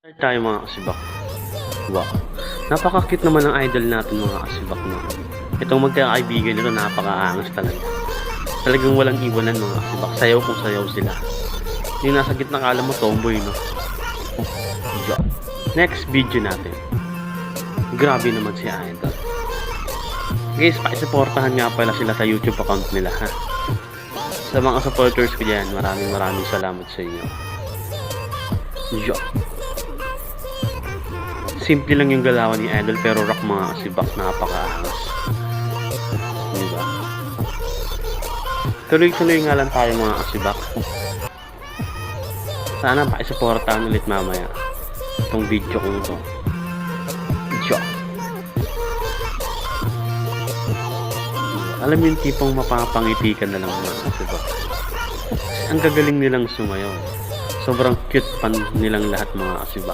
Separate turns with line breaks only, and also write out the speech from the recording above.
Start tayo mga kasibak. Wow. Napaka-cute naman ng idol natin mga kasibak na. Itong magkakaibigan nito napaka-angas talaga. Talagang walang iwanan mga kasibak. Sayaw kung sayaw sila. Yung nasa gitna kala mo tomboy no. Yeah. Next video natin. Grabe naman si idol. Guys, pakisuportahan nga pala sila sa YouTube account nila ha. Sa mga supporters ko dyan, maraming salamat sa inyo. Yeah. Simple lang yung galawan ni Idol pero rock mga kasibak, napakaangas. Diba? Tuloy-tuloy nga lang tayo mga kasibak. Sana pakisuportahan ulit mamaya itong video kong ito. Diba? Alam mo yung tipong mapapangiti ka na lang mga kasibak. Ang gagaling nilang sumayaw. Sobrang cute pan nilang lahat mga kasibak.